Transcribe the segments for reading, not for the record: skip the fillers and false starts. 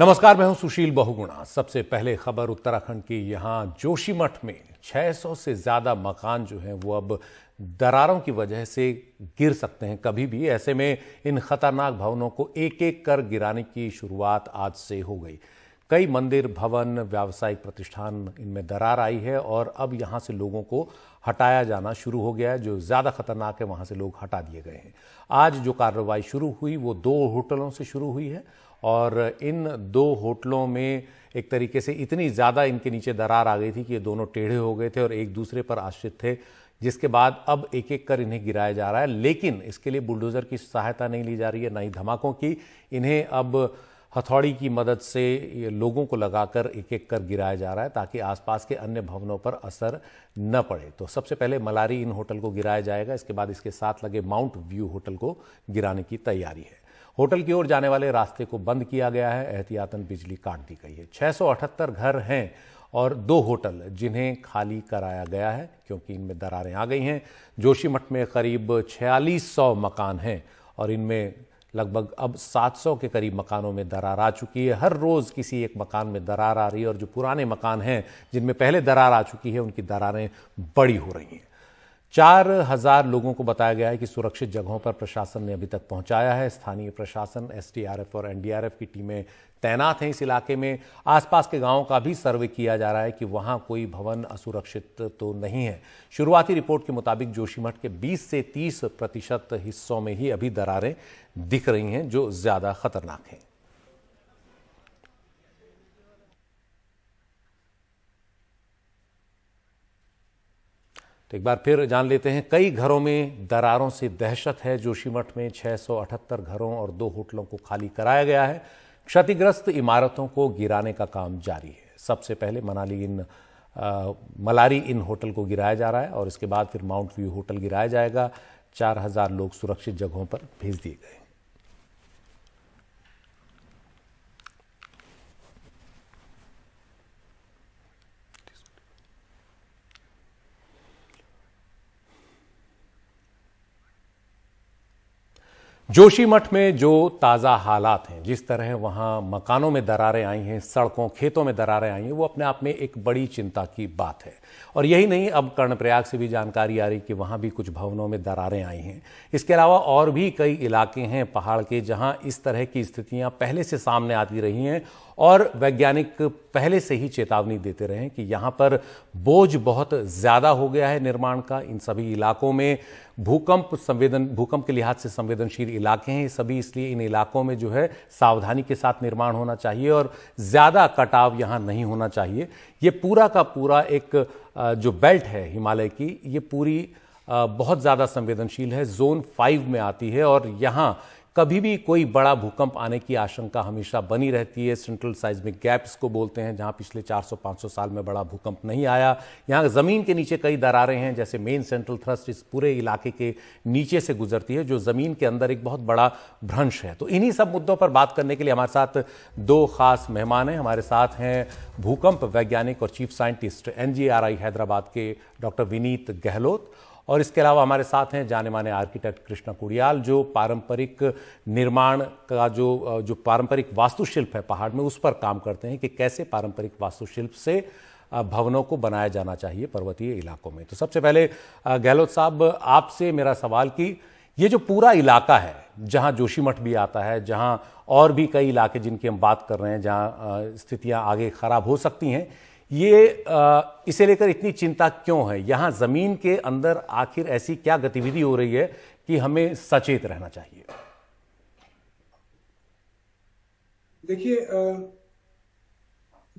नमस्कार, मैं हूं सुशील बहुगुणा। सबसे पहले खबर उत्तराखंड की। यहां जोशीमठ में 600 से ज्यादा मकान जो हैं वो अब दरारों की वजह से गिर सकते हैं कभी भी। ऐसे में इन खतरनाक भवनों को एक एक कर गिराने की शुरुआत आज से हो गई। कई मंदिर, भवन, व्यावसायिक प्रतिष्ठान, इनमें दरार आई है और अब यहां से लोगों को हटाया जाना शुरू हो गया है। जो ज़्यादा खतरनाक है वहां से लोग हटा दिए गए हैं। आज जो कार्रवाई शुरू हुई वो 2 होटलों से शुरू हुई है और इन 2 होटलों में एक तरीके से इतनी ज़्यादा इनके नीचे दरार आ गई थी कि ये दोनों टेढ़े हो गए थे और एक दूसरे पर आश्रित थे, जिसके बाद अब एक एक कर इन्हें गिराया जा रहा है। लेकिन इसके लिए बुलडोज़र की सहायता नहीं ली जा रही है, ना ही धमाकों की। इन्हें अब हथौड़ी की मदद से ये लोगों को लगाकर एक एक कर गिराया जा रहा है ताकि आसपास के अन्य भवनों पर असर न पड़े। तो सबसे पहले मलारी इन होटल को गिराया जाएगा, इसके बाद इसके साथ लगे माउंट व्यू होटल को गिराने की तैयारी है। होटल की ओर जाने वाले रास्ते को बंद किया गया है, एहतियातन बिजली काट दी गई है। 678 घर हैं और 2 होटल जिन्हें खाली कराया गया है क्योंकि इनमें दरारें आ गई हैं। जोशीमठ में करीब 4600 मकान हैं और इनमें लगभग अब 700 के करीब मकानों में दरार आ चुकी है। हर रोज़ किसी एक मकान में दरार आ रही है और जो पुराने मकान हैं जिनमें पहले दरार आ चुकी है उनकी दरारें बड़ी हो रही हैं। 4000 लोगों को बताया गया है कि सुरक्षित जगहों पर प्रशासन ने अभी तक पहुंचाया है। स्थानीय प्रशासन, एसडीआरएफ और एनडीआरएफ की टीमें तैनात हैं इस इलाके में। आसपास के गांवों का भी सर्वे किया जा रहा है कि वहां कोई भवन असुरक्षित तो नहीं है। शुरुआती रिपोर्ट के मुताबिक जोशीमठ के 20 से 30% हिस्सों में ही अभी दरारें दिख रही हैं जो ज्यादा खतरनाक हैं। तो एक बार फिर जान लेते हैं, कई घरों में दरारों से दहशत है। जोशीमठ में 678 घरों और 2 होटलों को खाली कराया गया है। क्षतिग्रस्त इमारतों को गिराने का काम जारी है। सबसे पहले मलारी इन होटल को गिराया जा रहा है और इसके बाद फिर माउंट व्यू होटल गिराया जाएगा। 4000 लोग सुरक्षित जगहों पर भेज दिए गए। जोशीमठ में जो ताज़ा हालात हैं, जिस तरह वहाँ मकानों में दरारें आई हैं, सड़कों, खेतों में दरारें आई हैं, वो अपने आप में एक बड़ी चिंता की बात है। और यही नहीं, अब कर्णप्रयाग से भी जानकारी आ रही कि वहाँ भी कुछ भवनों में दरारें आई हैं। इसके अलावा और भी कई इलाके हैं पहाड़ के जहाँ इस तरह की स्थितियाँ पहले से सामने आती रही हैं और वैज्ञानिक पहले से ही चेतावनी देते रहे कि यहाँ पर बोझ बहुत ज़्यादा हो गया है निर्माण का। इन सभी इलाकों में भूकंप के लिहाज से संवेदनशील इलाके हैं सभी, इसलिए इन इलाकों में जो है सावधानी के साथ निर्माण होना चाहिए और ज़्यादा कटाव यहाँ नहीं होना चाहिए। ये पूरा का पूरा एक जो बेल्ट है हिमालय की, ये पूरी बहुत ज़्यादा संवेदनशील है, जोन 5 में आती है और यहाँ कभी भी कोई बड़ा भूकंप आने की आशंका हमेशा बनी रहती है। सेंट्रल साइज्मिक गैप्स को बोलते हैं, जहां पिछले 400-500 साल में बड़ा भूकंप नहीं आया। यहां जमीन के नीचे कई दरारें हैं, जैसे मेन सेंट्रल थ्रस्ट इस पूरे इलाके के नीचे से गुजरती है, जो जमीन के अंदर एक बहुत बड़ा भ्रंश है। तो इन्हीं सब मुद्दों पर बात करने के लिए हमारे साथ 2 खास मेहमान हैं। हमारे साथ हैं भूकंप वैज्ञानिक और चीफ साइंटिस्ट NGRI हैदराबाद के डॉक्टर विनीत गहलोत, और इसके अलावा हमारे साथ हैं जाने माने आर्किटेक्ट कृष्णा कुड़ियाल, जो पारंपरिक निर्माण का जो पारंपरिक वास्तुशिल्प है पहाड़ में, उस पर काम करते हैं कि कैसे पारंपरिक वास्तुशिल्प से भवनों को बनाया जाना चाहिए पर्वतीय इलाकों में। तो सबसे पहले गहलोत साहब, आपसे मेरा सवाल कि ये जो पूरा इलाका है जहां जोशीमठ भी आता है, जहां और भी कई इलाके जिनकी हम बात कर रहे हैं जहां स्थितियां आगे खराब हो सकती हैं, ये इसे लेकर इतनी चिंता क्यों है? यहां जमीन के अंदर आखिर ऐसी क्या गतिविधि हो रही है कि हमें सचेत रहना चाहिए? देखिए,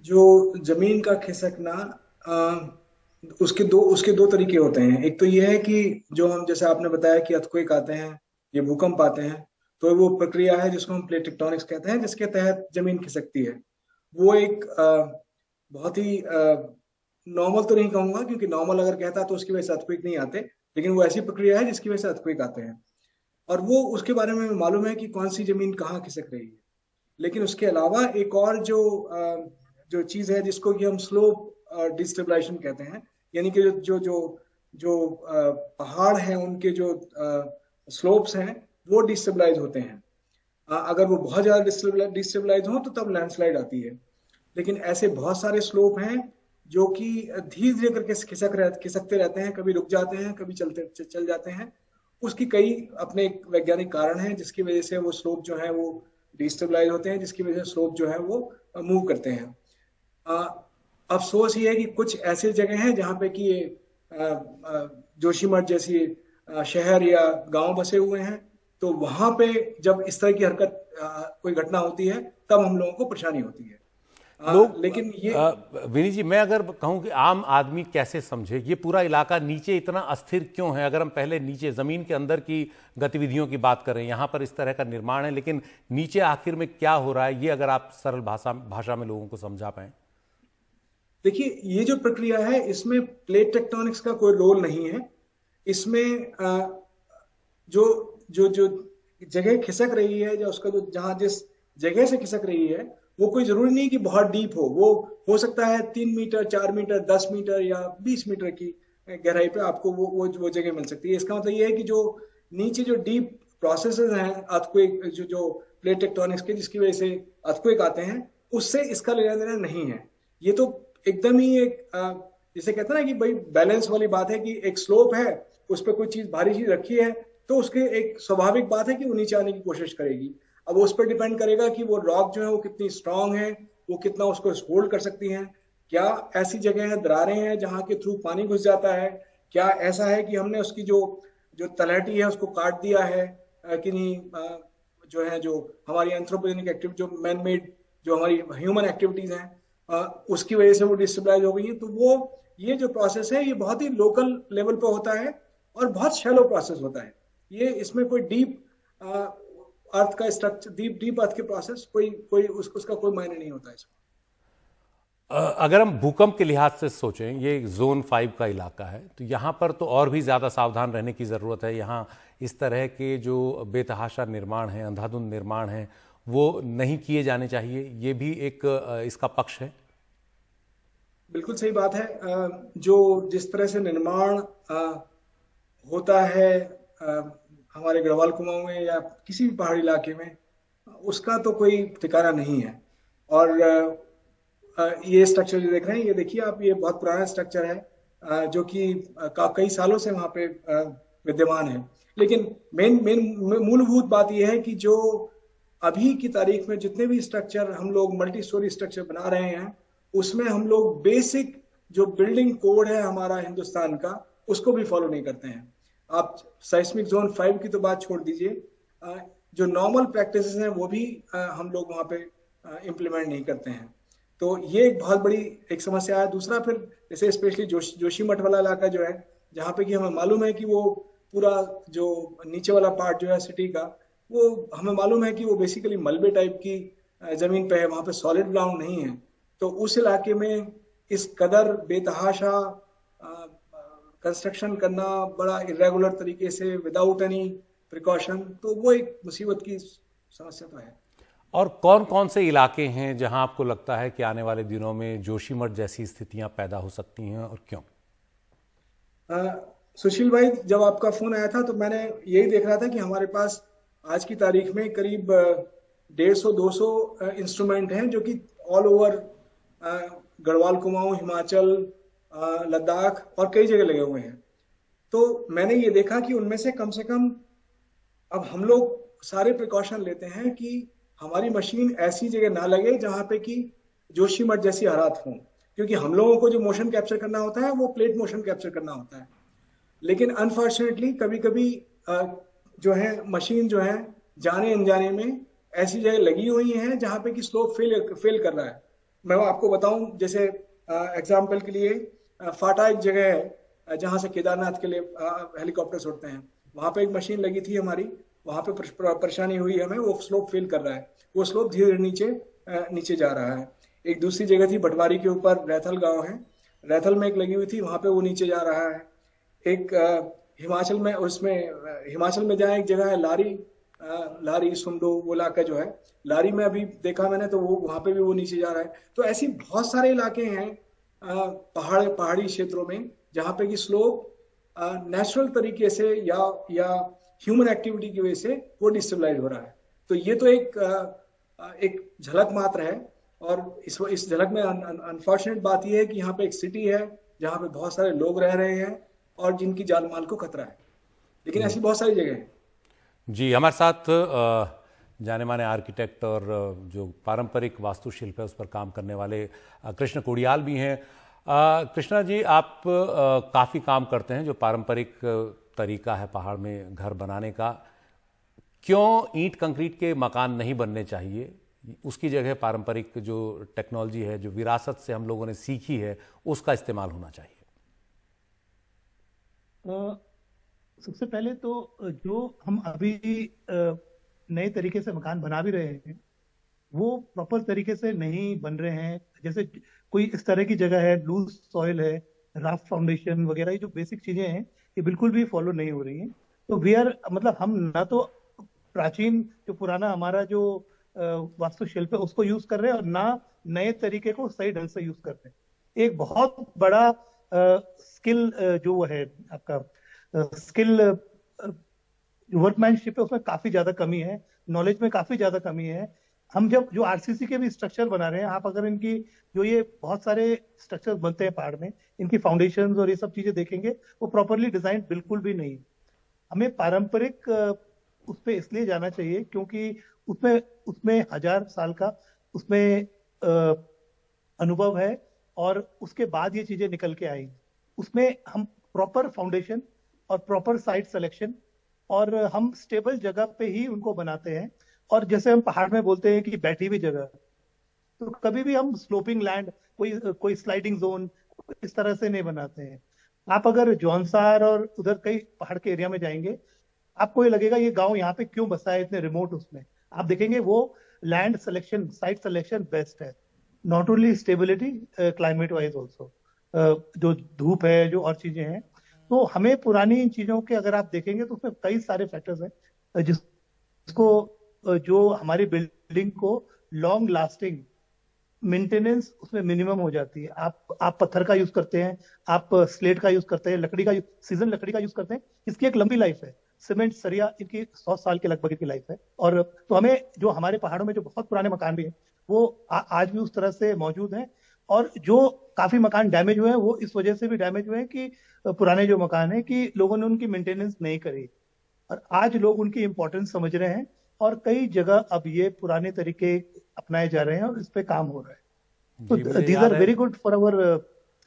जो जमीन का खिसकना, उसके दो तरीके होते हैं। एक तो ये है कि जो हम, जैसे आपने बताया कि अर्थक्वेक आते हैं, ये भूकंप आते हैं, तो वो प्रक्रिया है जिसको हम प्लेट टेक्टोनिक्स कहते हैं, जिसके तहत जमीन खिसकती है। वो एक बहुत ही नॉर्मल तो नहीं कहूंगा, क्योंकि नॉर्मल अगर कहता तो उसकी वजह से अर्थक्वेक नहीं आते, लेकिन वो ऐसी प्रक्रिया है जिसकी वजह से अर्थक्वेक आते हैं। और वो उसके बारे में मालूम है कि कौन सी जमीन कहाँ खिसक रही है। लेकिन उसके अलावा एक और जो चीज है जिसको कि हम स्लोप डिस्टेबलाइजेशन कहते हैं, यानी कि जो पहाड़ हैं उनके जो स्लोप्स हैं वो डिस्टेबलाइज होते हैं। अगर वो बहुत ज्यादा डिस्टेबलाइज हो तो तब लैंडस्लाइड आती है। लेकिन ऐसे बहुत सारे स्लोप हैं जो कि धीरे धीरे करके खिसकते रहते हैं, कभी रुक जाते हैं, कभी चल जाते हैं। उसकी कई अपने एक वैज्ञानिक कारण हैं जिसकी वजह से वो स्लोप जो है वो डिस्टेबलाइज होते हैं, जिसकी वजह से स्लोप जो है वो मूव करते हैं। अ, अफसोस ये है कि कुछ ऐसे जगह हैं जहाँ पे कि ये जोशीमठ जैसी शहर या गांव बसे हुए हैं, तो वहां पे जब इस तरह की हरकत कोई घटना होती है तब हम लोगों को परेशानी होती है। लोग लेकिन ये विनीत जी, मैं अगर कहूं कि आम आदमी कैसे समझे ये पूरा इलाका नीचे इतना अस्थिर क्यों है? अगर हम पहले नीचे जमीन के अंदर की गतिविधियों की बात करें, यहां पर इस तरह का निर्माण है, लेकिन नीचे आखिर में क्या हो रहा है, ये अगर आप सरल भाषा में लोगों को समझा पाए। देखिए, ये जो प्रक्रिया है इसमें प्लेट टेक्टोनिक्स का कोई रोल नहीं है। इसमें जो जो जो जगह खिसक रही है, या उसका जो जहां जिस जगह से खिसक रही है, वो कोई जरूरी नहीं कि बहुत डीप हो। वो हो सकता है 3 मीटर, 4 मीटर, 10 मीटर या 20 मीटर की गहराई पे आपको वो जगह मिल सकती है। इसका मतलब ये है कि जो नीचे जो डीप प्रोसेसेस हैं अर्थक्वेक, जो प्लेट टेक्टोनिक्स के, जिसकी वजह से अर्थक्वेक आते हैं, उससे इसका लेना देना नहीं है। ये तो एकदम ही एक जिसे कहते हैं ना कि भाई बैलेंस वाली बात है कि एक स्लोप है, उस पर कोई चीज भारी चीज रखी है, तो उसके एक स्वाभाविक बात है कि वो नीचे आने की कोशिश करेगी। अब उस पर डिपेंड करेगा कि वो रॉक जो है वो कितनी स्ट्रांग है, वो कितना उसको होल्ड कर सकती हैं। क्या ऐसी जगह है, दरारें हैं जहां के थ्रू पानी घुस जाता है? क्या ऐसा है कि हमने उसकी जो जो तलहटी है उसको काट दिया है कि नहीं? जो है, जो हमारी एंथ्रोपोजेनिक एक्टिविटी, जो मैन मेड, जो हमारी ह्यूमन एक्टिविटीज हैं, उसकी वजह से वो डिस्टेबलाइज हो गई है। तो वो ये जो प्रोसेस है ये बहुत ही लोकल लेवल पे होता है और बहुत शैलो प्रोसेस होता है। ये इसमें कोई डीप अर्थ का स्ट्रक्चर, डीप अर्थ के प्रोसेस कोई कोई उसका कोई मायने नहीं होता इसमें। अगर हम भूकंप के लिहाज से सोचें, ये जोन 5 का इलाका है, तो यहाँ पर तो और भी ज़्यादा सावधान रहने की ज़रूरत है। यहाँ इस तरह के जो बेतहाशा निर्माण हैं, अंधाधुंध निर्माण हैं, वो नहीं किए जाने चाहिए। ये भी एक इसका पक्ष है। बिल्कुल सही बात है। जो जिस तरह से निर्माण होता है हमारे गढ़वाल कुमाऊं में या किसी भी पहाड़ी इलाके में, उसका तो कोई ठिकाना नहीं है। और ये स्ट्रक्चर जो देख रहे हैं, ये देखिए आप, ये बहुत पुराना स्ट्रक्चर है जो कि कई सालों से वहां पे विद्यमान है। लेकिन मेन मेन मूलभूत बात यह है कि जो अभी की तारीख में जितने भी स्ट्रक्चर हम लोग मल्टी स्टोरी स्ट्रक्चर बना रहे हैं, उसमें हम लोग बेसिक जो बिल्डिंग कोड है हमारा हिंदुस्तान का, उसको भी फॉलो नहीं करते हैं। आप साइस्मिक जोन 5 की तो बात छोड़ दीजिए, जो नॉर्मल प्रैक्टिसेस हैं वो भी हम लोग वहां पे इम्प्लीमेंट नहीं करते हैं। तो ये एक बहुत बड़ी एक समस्या है। दूसरा, फिर जैसे स्पेशली जोशीमठ वाला इलाका जो है, जहाँ पे कि हमें मालूम है कि वो पूरा जो नीचे वाला पार्ट जो है सिटी का, वो हमें मालूम है कि वो बेसिकली मलबे टाइप की जमीन पे है, वहां पे सॉलिड ग्राउंड नहीं है। तो उस इलाके में इस कदर बेतहाशा कंस्ट्रक्शन करना, बड़ा इरेगुलर तरीके से, विदाउट एनी प्रिकॉशन, तो वो एक मुसीबत की समस्या तो है। और कौन कौन से इलाके हैं जहां आपको लगता है कि आने वाले दिनों में जोशीमठ जैसी स्थितियां पैदा हो सकती हैं, और क्यों? सुशील भाई, जब आपका फोन आया था तो मैंने यही देख रहा था कि हमारे पास आज की तारीख में करीब 150-200 इंस्ट्रूमेंट हैं जो कि ऑल ओवर गढ़वाल कुमाऊं, हिमाचल, लद्दाख और कई जगह लगे हुए हैं। तो मैंने ये देखा कि उनमें से कम अब हम लोग सारे प्रिकॉशन लेते हैं कि हमारी मशीन ऐसी जगह ना लगे जहां पे कि जोशीमठ जैसी हालात हों, क्योंकि हम लोगों को जो मोशन कैप्चर करना होता है वो प्लेट मोशन कैप्चर करना होता है। लेकिन अनफॉर्चुनेटली कभी कभी जो है मशीन जो है जाने अनजाने में ऐसी जगह लगी हुई है जहां पे कि स्लोप फेल कर रहा है। मैं आपको बताऊं, जैसे एग्जाम्पल के लिए फाटा एक जगह है जहां से केदारनाथ के लिए हेलीकॉप्टर उड़ते हैं। वहां पे एक मशीन लगी थी हमारी, वहां पे परेशानी हुई हमें, वो स्लोप फेल कर रहा है, वो स्लोप धीरे धीरे नीचे जा रहा है। एक दूसरी जगह थी भटवारी के ऊपर, रैथल गांव है, रैथल में एक लगी हुई थी, वहां पे वो नीचे जा रहा है। एक हिमाचल में, उसमें हिमाचल में जहाँ एक जगह है लारी सुमडो, वो इलाका जो है, लारी में अभी देखा मैंने, तो वो वहां पे भी वो नीचे जा रहा है। तो ऐसी बहुत सारे इलाके हैं पहाड़ी क्षेत्रों में जहाँ पे कि स्लोप नेचुरल तरीके से या ह्यूमन एक्टिविटी की वजह से वो डिस्टेबलाइज हो रहा है। तो ये तो एक झलक मात्र है। और इस झलक में अनफॉर्चुनेट बात यह है कि यहाँ पे एक सिटी है जहाँ पे बहुत सारे लोग रह रहे हैं और जिनकी जान माल को खतरा है, लेकिन ऐसी बहुत सारी जगह है। जी, हमारे साथ जाने माने आर्किटेक्ट और जो पारंपरिक वास्तुशिल्प है उस पर काम करने वाले कृष्ण कुड़ियाल भी हैं। कृष्णा जी, आप काफ़ी काम करते हैं जो पारंपरिक तरीका है पहाड़ में घर बनाने का। क्यों ईंट कंक्रीट के मकान नहीं बनने चाहिए? उसकी जगह पारंपरिक जो टेक्नोलॉजी है, जो विरासत से हम लोगों ने सीखी है, उसका इस्तेमाल होना चाहिए। सबसे पहले तो जो हम अभी नए तरीके से मकान बना भी रहे हैं वो प्रॉपर तरीके से नहीं बन रहे हैं। जैसे कोई इस तरह की जगह है, लूज सॉइल है, राफ्ट फाउंडेशन वगैरह, ये जो बेसिक चीजें हैं ये बिल्कुल भी फॉलो नहीं हो रही हैं। तो वी आर मतलब हम ना तो प्राचीन जो पुराना हमारा जो वास्तुशिल्प है उसको यूज कर रहे हैं और ना नए तरीके को सही ढंग से यूज कर रहे हैं। एक बहुत बड़ा स्किल जो वो है आपका स्किल वर्कमैनशिप है उसमें काफी ज्यादा कमी है, नॉलेज में काफी ज्यादा कमी है। हम जब जो आरसीसी के भी स्ट्रक्चर बना रहे हैं, आप अगर इनकी जो ये बहुत सारे स्ट्रक्चर बनते हैं पहाड़ में, इनकी फाउंडेशंस और ये सब चीजें देखेंगे वो प्रॉपरली डिजाइन बिल्कुल भी नहीं। हमें पारंपरिक उस पर इसलिए जाना चाहिए क्योंकि उसमें उसमें 1000 साल का उसमें अनुभव है और उसके बाद ये चीजें निकल के आई। उसमें हम प्रॉपर फाउंडेशन और प्रॉपर साइट सिलेक्शन और हम स्टेबल जगह पे ही उनको बनाते हैं। और जैसे हम पहाड़ में बोलते हैं कि बैठी हुई जगह, तो कभी भी हम स्लोपिंग लैंड, कोई स्लाइडिंग जोन इस तरह से नहीं बनाते हैं। आप अगर जौनसार और उधर कई पहाड़ के एरिया में जाएंगे, आपको ये लगेगा ये गांव यहाँ पे क्यों बसा है इतने रिमोट, उसमें आप देखेंगे वो land selection, site selection best है। Not only stability, climate wise also, जो धूप है, जो और चीजें हैं। तो हमें पुरानी चीजों के अगर आप देखेंगे तो उसमें कई सारे फैक्टर्स हैं जिसको जो हमारी बिल्डिंग को लॉन्ग लास्टिंग मेंटेनेंस उसमें मिनिमम हो जाती है। आप पत्थर का यूज करते हैं, आप स्लेट का यूज करते हैं, लकड़ी का सीजन लकड़ी का यूज करते हैं, इसकी एक लंबी लाइफ है। सीमेंट सरिया इनकी 100 साल के लगभग की लाइफ है। और तो हमें जो हमारे पहाड़ों में जो बहुत पुराने मकान भी हैं वो आज भी उस तरह से मौजूद हैं। और जो काफी मकान डैमेज हुए हैं वो इस वजह से भी डैमेज हुए हैं कि पुराने जो मकान है कि लोगों ने उनकी मेंटेनेंस नहीं करी और आज लोग उनकी इंपॉर्टेंस समझ रहे हैं और कई जगह अब ये पुराने तरीके अपनाए जा रहे हैं और इस पे काम हो रहा है। तो these are very good for our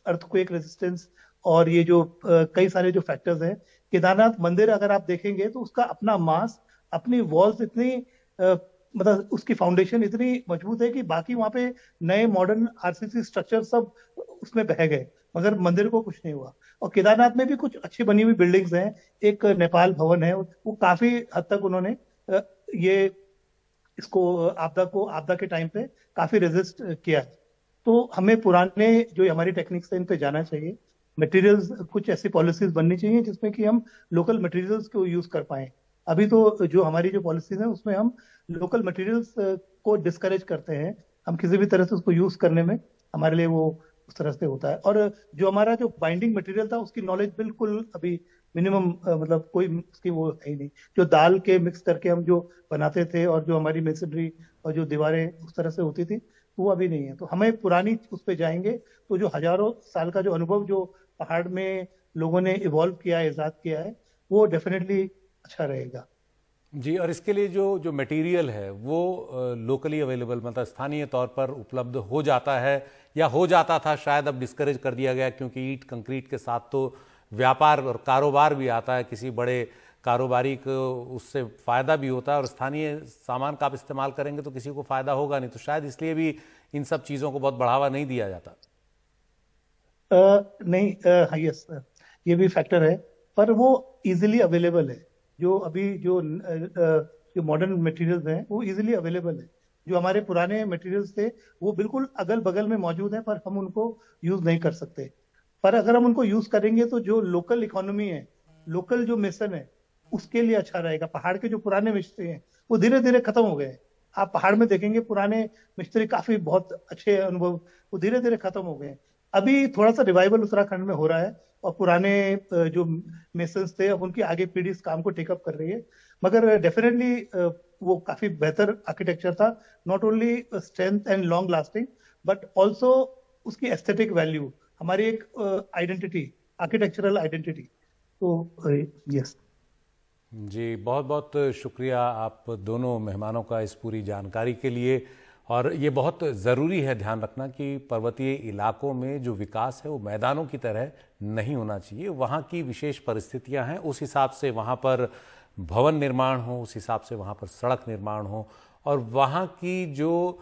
earthquake resistance. और ये जो कई सारे जो फैक्टर्स हैं, केदारनाथ मंदिर अगर आप देखेंगे तो उसका अपना मास, अपनी वॉल्स इतनी मतलब उसकी फाउंडेशन इतनी मजबूत है कि बाकी वहां पे नए मॉडर्न आरसीसी स्ट्रक्चर सब उसमें बह गए मगर मंदिर को कुछ नहीं हुआ। और केदारनाथ में भी कुछ अच्छी बनी हुई बिल्डिंग्स हैं। एक नेपाल भवन है, वो काफी हद तक उन्होंने ये इसको आपदा के टाइम पे काफी रेजिस्ट किया है। तो हमें पुराने जो हमारी टेक्निक्स है इन पे जाना चाहिए। मटेरियल्स, कुछ ऐसी पॉलिसीज बननी चाहिए जिसमें कि हम लोकल मटेरियल्स को यूज कर पाए। अभी तो जो हमारी जो पॉलिसीज है उसमें हम लोकल मटेरियल्स को डिस्करेज करते हैं। हम किसी भी तरह से उसको यूज करने में हमारे लिए वो उस तरह से होता है। और जो हमारा जो बाइंडिंग मटेरियल था उसकी नॉलेज बिल्कुल अभी मिनिमम, मतलब कोई उसकी वो है ही नहीं। जो दाल के मिक्स करके हम जो बनाते थे और जो हमारी मेसनरी और जो दीवारें उस तरह से होती थी वो अभी नहीं है। तो हमें पुरानी उस पर जाएंगे तो जो हजारों साल का जो अनुभव जो पहाड़ में लोगों ने इवॉल्व किया है, इजाद किया है, वो डेफिनेटली अच्छा रहेगा। जी, और इसके लिए जो जो मटेरियल है वो लोकली अवेलेबल, मतलब स्थानीय तौर पर उपलब्ध हो जाता है या हो जाता था, शायद अब डिस्करेज कर दिया गया क्योंकि ईंट कंक्रीट के साथ तो व्यापार और कारोबार भी आता है। किसी बड़े कारोबारी को उससे फ़ायदा भी होता है और स्थानीय सामान का आप इस्तेमाल करेंगे तो किसी को फ़ायदा होगा नहीं। तो शायद इसलिए भी इन सब चीज़ों को बहुत बढ़ावा नहीं दिया जाता। नहीं, हाँ, यस, ये भी फैक्टर है, पर वो इजीली अवेलेबल है। जो अभी जो मॉडर्न मटेरियल्स हैं वो इजीली अवेलेबल है। जो हमारे पुराने मटेरियल्स थे वो बिल्कुल अगल बगल में मौजूद हैं पर हम उनको यूज नहीं कर सकते। पर अगर हम उनको यूज करेंगे तो जो लोकल इकोनॉमी है, लोकल जो मिशन है, उसके लिए अच्छा रहेगा। पहाड़ के जो पुराने मिस्त्री हैं वो धीरे धीरे खत्म हो गए। आप पहाड़ में देखेंगे पुराने मिस्त्री काफी बहुत अच्छे अनुभव, वो धीरे धीरे खत्म हो गए। अभी थोड़ा सा रिवाइवल उत्तराखंड में हो रहा है और पुराने जो मेसन्स थे अब उनकी आगे पीढ़ी इस काम को टेकअप कर रही है। मगर डेफिनेटली वो काफी बेहतर आर्किटेक्चर था, not only strength and long lasting but also उसकी एस्थेटिक वैल्यू, हमारी एक आइडेंटिटी, आर्किटेक्चरल आइडेंटिटी। तो यस जी, बहुत बहुत शुक्रिया आप दोनों मेहमानों का इस पूरी जानकारी के लिए। और ये बहुत ज़रूरी है ध्यान रखना कि पर्वतीय इलाकों में जो विकास है वो मैदानों की तरह नहीं होना चाहिए। वहाँ की विशेष परिस्थितियाँ हैं, उस हिसाब से वहाँ पर भवन निर्माण हो, उस हिसाब से वहाँ पर सड़क निर्माण हो, और वहाँ की जो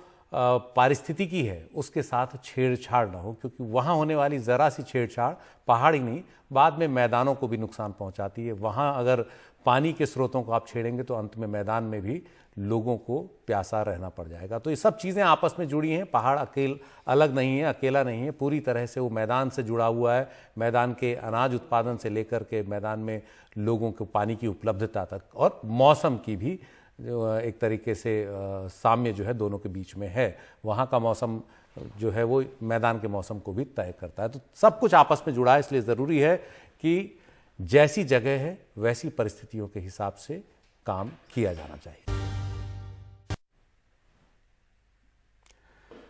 पारिस्थितिकी है उसके साथ छेड़छाड़ ना हो, क्योंकि वहाँ होने वाली ज़रा सी छेड़छाड़ पहाड़ ही नहीं बाद में मैदानों को भी नुकसान पहुँचाती है। वहाँ अगर पानी के स्रोतों को आप छेड़ेंगे तो अंत में मैदान में भी लोगों को प्यासा रहना पड़ जाएगा। तो ये सब चीज़ें आपस में जुड़ी हैं, पहाड़ अलग नहीं है, अकेला नहीं है, पूरी तरह से वो मैदान से जुड़ा हुआ है। मैदान के अनाज उत्पादन से लेकर के मैदान में लोगों को पानी की उपलब्धता तक, और मौसम की भी जो एक तरीके से साम्य जो है दोनों के बीच में है। वहाँ का मौसम जो है वो मैदान के मौसम को भी तय करता है। तो सब कुछ आपस में जुड़ा है, इसलिए ज़रूरी है कि जैसी जगह है वैसी परिस्थितियों के हिसाब से काम किया जाना चाहिए।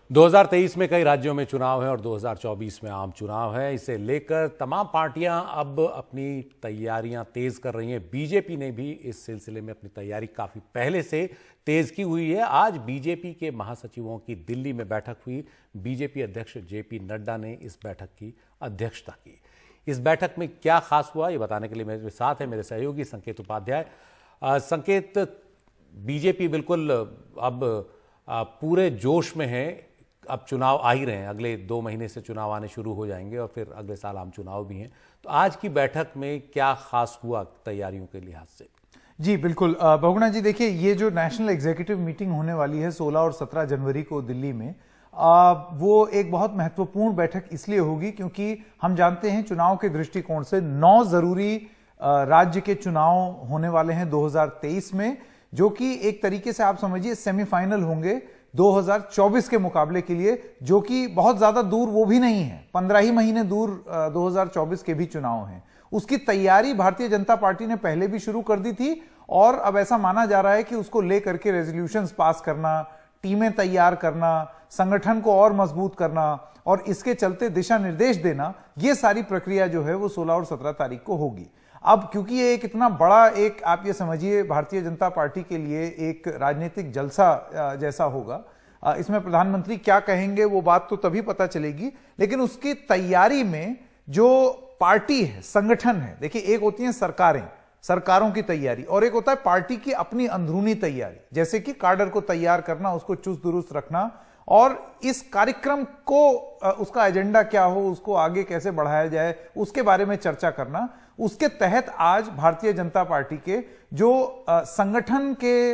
2023 में कई राज्यों में चुनाव है और 2024 में आम चुनाव है। इसे लेकर तमाम पार्टियां अब अपनी तैयारियां तेज कर रही हैं। बीजेपी ने भी इस सिलसिले में अपनी तैयारी काफी पहले से तेज की हुई है। आज बीजेपी के महासचिवों की दिल्ली में बैठक हुई। बीजेपी अध्यक्ष जेपी नड्डा ने इस बैठक की अध्यक्षता की। इस बैठक में क्या खास हुआ ये बताने के लिए मेरे साथ है मेरे सहयोगी संकेत उपाध्याय। संकेत, बीजेपी बिल्कुल अब पूरे जोश में है। अब चुनाव आ ही रहे हैं, अगले 2 महीने से चुनाव आने शुरू हो जाएंगे और फिर अगले साल आम चुनाव भी हैं। तो आज की बैठक में क्या खास हुआ तैयारियों के लिहाज से? जी बिल्कुल बहुगुणा जी, देखिए ये जो नेशनल एग्जीक्यूटिव मीटिंग होने वाली है 16 और 17 जनवरी को दिल्ली में, वो एक बहुत महत्वपूर्ण बैठक इसलिए होगी क्योंकि हम जानते हैं चुनाव के दृष्टिकोण से 9 जरूरी राज्य के चुनाव होने वाले हैं 2023 में, जो कि एक तरीके से आप समझिए सेमीफाइनल होंगे 2024 के मुकाबले के लिए, जो कि बहुत ज्यादा दूर वो भी नहीं है, 15 ही महीने दूर 2024 के भी चुनाव हैं। उसकी तैयारी भारतीय जनता पार्टी ने पहले भी शुरू कर दी थी और अब ऐसा माना जा रहा है कि उसको लेकर के रेजोल्यूशंस पास करना, टीमें तैयार करना, संगठन को और मजबूत करना और इसके चलते दिशा निर्देश देना, ये सारी प्रक्रिया जो है वो 16 और 17 तारीख को होगी। अब क्योंकि ये एक इतना बड़ा एक आप ये समझिए भारतीय जनता पार्टी के लिए एक राजनीतिक जलसा जैसा होगा, इसमें प्रधानमंत्री क्या कहेंगे वो बात तो तभी पता चलेगी, लेकिन उसकी तैयारी में जो पार्टी है, संगठन है, देखिए एक होती है सरकारों की तैयारी और एक होता है पार्टी की अपनी अंदरूनी तैयारी, जैसे कि काडर को तैयार करना, उसको चुस्त दुरुस्त रखना और इस कार्यक्रम को उसका एजेंडा क्या हो, उसको आगे कैसे बढ़ाया जाए, उसके बारे में चर्चा करना। उसके तहत आज भारतीय जनता पार्टी के जो संगठन के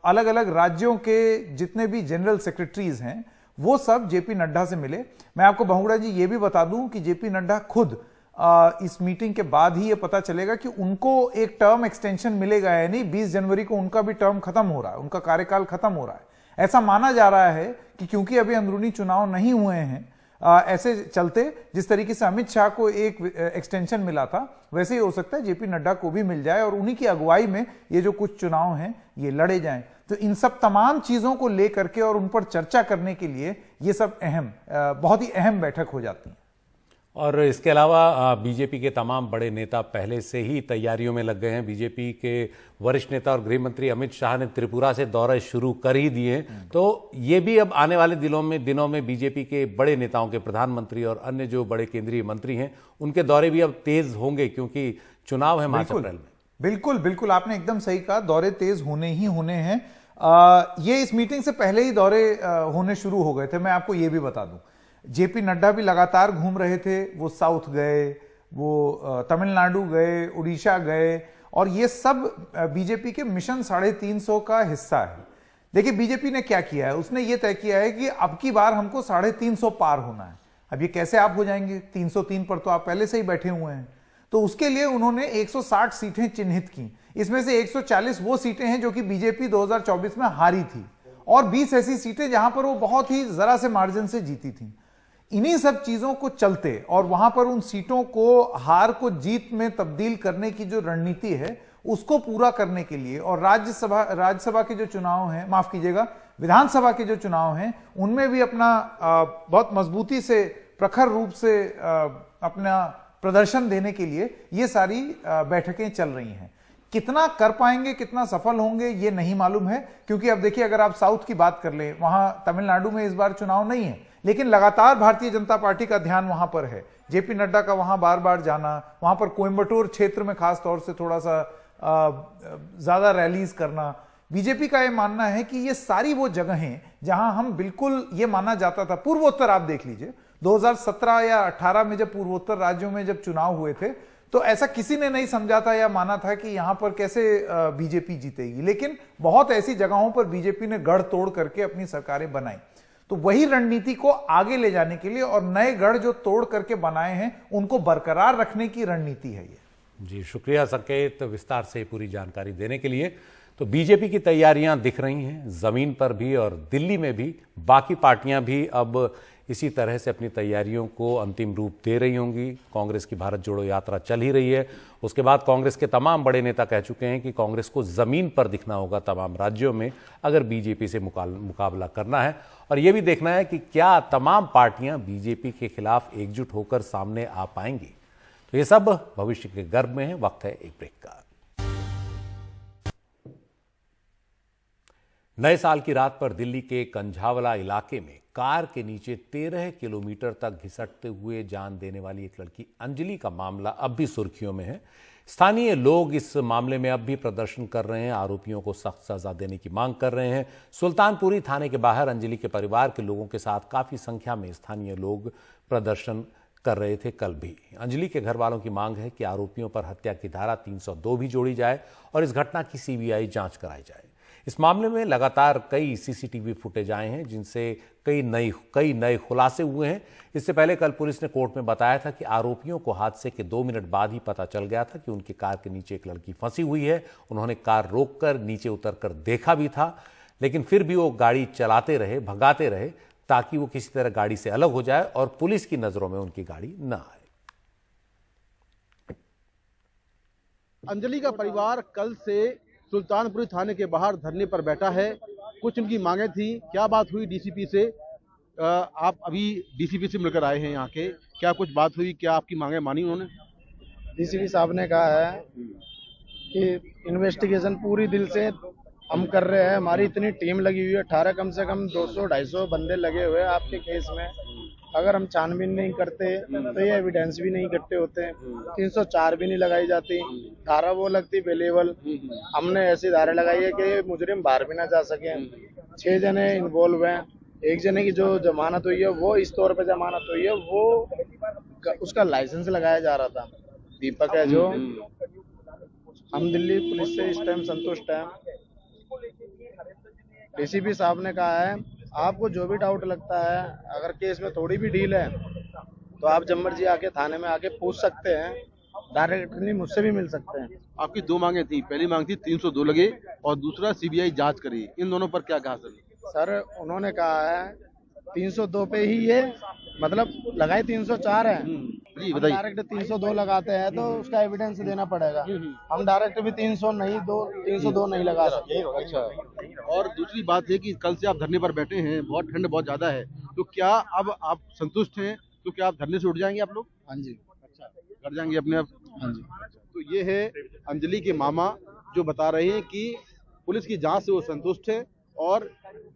अलग अलग राज्यों के जितने भी जनरल सेक्रेटरीज हैं वो सब जेपी नड्डा से मिले। मैं आपको बहुगुणा जी ये भी बता दूं कि जेपी नड्डा खुद इस मीटिंग के बाद ही ये पता चलेगा कि उनको एक टर्म एक्सटेंशन मिलेगा या नहीं। 20 जनवरी को उनका भी टर्म खत्म हो रहा है, उनका कार्यकाल खत्म हो रहा है। ऐसा माना जा रहा है कि क्योंकि अभी अंदरूनी चुनाव नहीं हुए हैं, ऐसे चलते जिस तरीके से अमित शाह को एक एक्सटेंशन मिला था वैसे ही हो सकता है जेपी नड्डा को भी मिल जाए और उन्हीं की अगुवाई में ये जो कुछ चुनाव हैं ये लड़े जाएं। तो इन सब तमाम चीजों को लेकर के और उन पर चर्चा करने के लिए ये सब बहुत ही अहम बैठक हो जाती है। और इसके अलावा बीजेपी के तमाम बड़े नेता पहले से ही तैयारियों में लग गए हैं। बीजेपी के वरिष्ठ नेता और गृह मंत्री अमित शाह ने त्रिपुरा से दौरे शुरू कर ही दिए हैं। तो ये भी अब आने वाले दिनों में बीजेपी के बड़े नेताओं के, प्रधानमंत्री और अन्य जो बड़े केंद्रीय मंत्री हैं, उनके दौरे भी अब तेज होंगे क्योंकि चुनाव है मार्च अप्रैल में। बिल्कुल बिल्कुल, आपने एकदम सही कहा, दौरे तेज होने ही होने हैं। ये इस मीटिंग से पहले ही दौरे होने शुरू हो गए थे। मैं आपको ये भी बता दूं, जेपी नड्डा भी लगातार घूम रहे थे। वो साउथ गए, वो तमिलनाडु गए, उड़ीसा गए और ये सब बीजेपी के मिशन 350 का हिस्सा है। देखिए बीजेपी ने क्या किया है, उसने ये तय किया है कि अब की बार हमको 350 पार होना है। अब ये कैसे आप हो जाएंगे, 303 पर तो आप पहले से ही बैठे हुए हैं। तो उसके लिए उन्होंने 160 सीटें चिन्हित की। इसमें से 140 वो सीटें हैं जो कि बीजेपी 2024 में हारी थी और 20 ऐसी सीटें जहां पर वो बहुत ही जरा से मार्जिन से जीती थी। इन्हीं सब चीजों को चलते और वहां पर उन सीटों को हार को जीत में तब्दील करने की जो रणनीति है उसको पूरा करने के लिए और राज्यसभा के जो चुनाव हैं, माफ कीजिएगा, विधानसभा के जो चुनाव हैं, उनमें भी अपना बहुत मजबूती से, प्रखर रूप से अपना प्रदर्शन देने के लिए ये सारी बैठकें चल रही हैं। कितना कर पाएंगे, कितना सफल होंगे, ये नहीं मालूम है, क्योंकि अब देखिए, अगर आप साउथ की बात कर लें, वहां तमिलनाडु में इस बार चुनाव नहीं है, लेकिन लगातार भारतीय जनता पार्टी का ध्यान वहां पर है। जेपी नड्डा का वहां बार बार जाना, वहां पर कोयम्बटूर क्षेत्र में खास तौर से थोड़ा सा ज्यादा रैलीज करना। बीजेपी का यह मानना है कि ये सारी वो जगहें जहां हम बिल्कुल ये माना जाता था, पूर्वोत्तर आप देख लीजिए, 2017 या 18 में जब पूर्वोत्तर राज्यों में जब चुनाव हुए थे, तो ऐसा किसी ने नहीं समझा था या माना था कि यहां पर कैसे बीजेपी जीतेगी, लेकिन बहुत ऐसी जगहों पर बीजेपी ने गढ़ तोड़ करके अपनी सरकारें बनाई। तो वही रणनीति को आगे ले जाने के लिए और नए गढ़ जो तोड़ करके बनाए हैं उनको बरकरार रखने की रणनीति है ये। जी शुक्रिया संकेत, विस्तार से पूरी जानकारी देने के लिए। तो बीजेपी की तैयारियां दिख रही हैं जमीन पर भी और दिल्ली में भी। बाकी पार्टियां भी अब इसी तरह से अपनी तैयारियों को अंतिम रूप दे रही होंगी। कांग्रेस की भारत जोड़ो यात्रा चल ही रही है। उसके बाद कांग्रेस के तमाम बड़े नेता कह चुके हैं कि कांग्रेस को जमीन पर दिखना होगा तमाम राज्यों में अगर बीजेपी से मुकाबला करना है, और यह भी देखना है कि क्या तमाम पार्टियां बीजेपी के खिलाफ एकजुट होकर सामने आ पाएंगी। तो ये सब भविष्य के गर्भ में है। वक्त है एक ब्रेक का। नए साल की रात पर दिल्ली के कंझावला इलाके में कार के नीचे 13 किलोमीटर तक घिसटते हुए जान देने वाली एक लड़की अंजलि का मामला अब भी सुर्खियों में है। स्थानीय लोग इस मामले में अब भी प्रदर्शन कर रहे हैं, आरोपियों को सख्त सजा देने की मांग कर रहे हैं। सुल्तानपुरी थाने के बाहर अंजलि के परिवार के लोगों के साथ काफी संख्या में स्थानीय लोग प्रदर्शन कर रहे थे। कल भी अंजलि के घर वालों की मांग है कि आरोपियों पर हत्या की धारा 302 भी जोड़ी जाए और इस घटना की सीबीआई जांच कराई जाए। इस मामले में लगातार कई सीसीटीवी फुटेज आए हैं जिनसे कई नए खुलासे हुए हैं। इससे पहले कल पुलिस ने कोर्ट में बताया था कि आरोपियों को हादसे के 2 मिनट बाद ही पता चल गया था कि उनकी कार के नीचे एक लड़की फंसी हुई है। उन्होंने कार रोककर नीचे उतरकर देखा भी था, लेकिन फिर भी वो गाड़ी चलाते रहे, भगाते रहे ताकि वो किसी तरह गाड़ी से अलग हो जाए और पुलिस की नजरों में उनकी गाड़ी न आए। अंजलि का परिवार कल से सुल्तानपुरी थाने के बाहर धरने पर बैठा है। कुछ उनकी मांगे थी। क्या बात हुई डीसीपी से? आप अभी डीसीपी से मिलकर आए हैं यहाँ के, क्या कुछ बात हुई? क्या आपकी मांगे मानी उन्होंने? डीसीपी साहब ने कहा है कि इन्वेस्टिगेशन पूरी दिल से हम कर रहे हैं। हमारी इतनी टीम लगी हुई है, 18 कम से कम 200-250 बंदे लगे हुए हैं आपके केस में। अगर हम छानबीन नहीं करते तो ये एविडेंस भी नहीं इकट्ठे होते, 304 भी नहीं लगाई जाती, धारा वो लगती बेलेबल। हमने ऐसी धारा लगाई है कि मुजरिम बाहर भी ना जा सके। 6 जने इन्वॉल्व हैं। एक जने की जो जमानत हुई है वो इस तौर पे जमानत हुई है, वो उसका लाइसेंस लगाया जा रहा था। दीपक है जो, हम दिल्ली पुलिस से इस टाइम संतुष्ट हैं। डीसीपी साहब ने कहा है आपको जो भी डाउट लगता है, अगर केस में थोड़ी भी डील है तो आप जब मर्जी आके थाने में आके पूछ सकते हैं, डायरेक्टली मुझसे भी मिल सकते हैं। आपकी 2 मांगे थी। पहली मांग थी 302 लगे और दूसरा सीबीआई जांच करे। इन दोनों पर क्या कहा सर? उन्होंने कहा है 302 पे ही ये मतलब लगाए 304 है। जी हम बताइए। डायरेक्ट 302 लगाते हैं तो उसका एविडेंस देना पड़ेगा। हम डायरेक्ट भी 302 नहीं लगा सकते। अच्छा, और दूसरी बात है कि कल से आप धरने पर बैठे हैं, बहुत ठंड बहुत ज्यादा है, तो क्या अब आप संतुष्ट हैं? तो क्या आप धरने से उठ जाएंगे आप लोग? हाँ जी। अच्छा, घर जाएंगे अपने आप? हाँ जी। तो ये है अंजलि के मामा जो बता रहे हैं कि पुलिस की जांच से वो संतुष्ट है और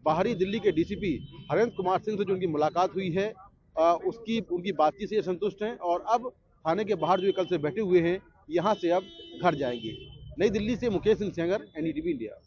बाहरी दिल्ली के डीसीपी हरेंद्र कुमार सिंह से जो उनकी मुलाकात हुई है उनकी बातचीत से संतुष्ट हैं और अब थाने के बाहर जो कल से बैठे हुए हैं यहाँ से अब घर जाएंगे। नई दिल्ली से मुकेश सिंह सेंगर, एनडीटीवी इंडिया।